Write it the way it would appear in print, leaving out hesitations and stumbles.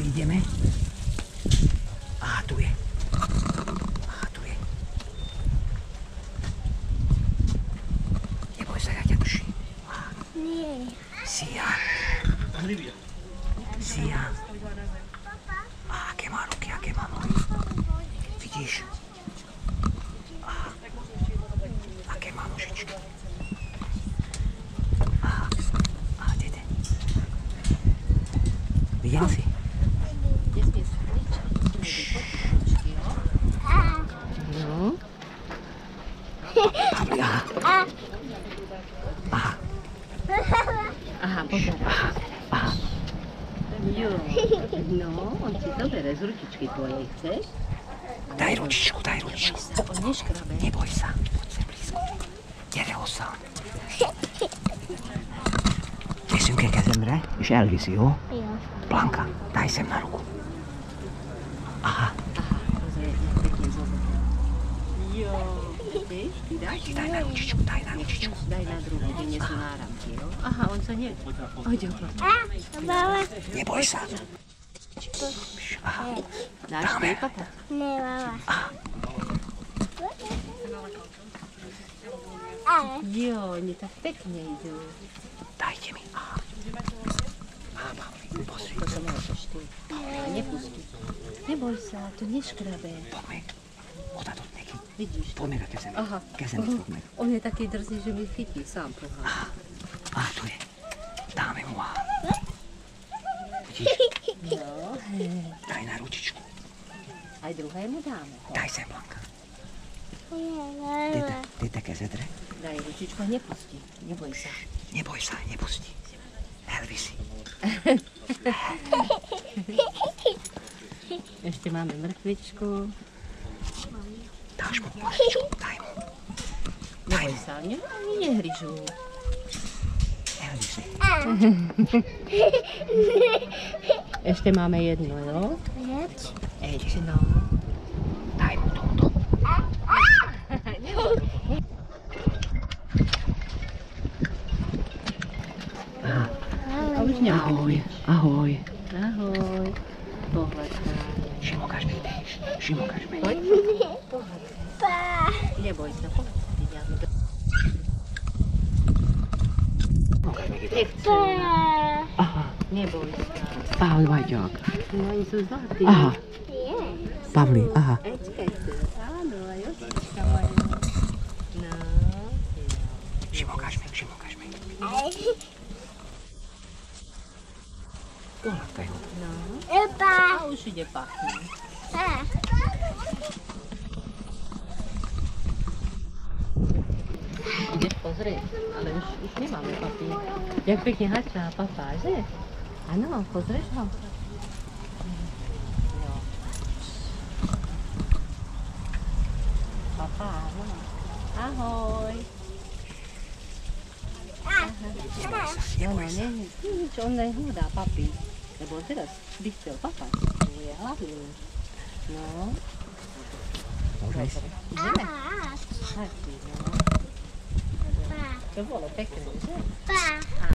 ideme. Aha, tu je. Neboj sa, ja ťa držím. Nie. Sia. Aké má ruky, aké má nohy. Vidíš? Aké má nožičky. Dede. Videla si? No. Pavli, aha. Aha, pozeraj. Jo, no, on si to bere z ručičky tvojej, chceš? Daj ručičku. On neškrabe. Neboj sa, poď sem blízko. Nereo sa. Myslím, keď zemre, že Elvis, jo? Jo. Blanka, daj sem na ruku. Aha. Pozri, pekne zober. Jo, chceš? Ty dáš? Daj na ručičku. Daj na druhú, vynesú náramky, jo? Aha, on sa nie... Ojde, Baba. Neboj sa. Aha. Dáš ty, papa? Nie, baba. Jo, oni tak pekne idú. Dajte mi. Aha. Pavli, pozri. Toto môžeš ty. A nepustí. Neboj sa, to neškrabe. Poďme. Odadot neký. Vidíš? Poďme na kezeme. Aha. Poďme. On je taký drzý, že mi chytí sám pohľad. Tu je. Dáme mu. Vidíš? No, Daj na ručičku. aj druhému dáme. Daj sem, Blanka. Nie, Ty také zedre. Daj ručičku a nepustí. Neboj sa. Neboj sa, nepustí. Elvisi. Ešte máme mrkvičku. Dáš mu požičku. Daj mu. Neboj sa, oni nehryžú. Elvisi. Ešte máme jedno, jo? Ešte, no. Daj mu tomuto. A už nemáme. Ahoj. Ahoj. Pohľadka. Šimo, kaž mi. Poď. Neboj sa, poď. Aha. Neboj sa. Ahoj, Vaďok. No, oni sú zlatí. Aha. Pavli, aha. Ečkaj tu. Áno, aj očička majú. No. Šimo, kaž mi. Pohľadkaj ho. No. Epa. A už ide pachne. Ideš pozrieť, ale už nemáme papír. Jak pekne hačá papa, že? Áno, pozrieš ho? Jo. Papa, áno. Ahoj. Neboj sa. Nič, on nehľadá papír. Lebo teraz by chcel papať. To je hlavný. No. Môže ísť? Ideme. Tak, no. To bolo pekné, že? Pa.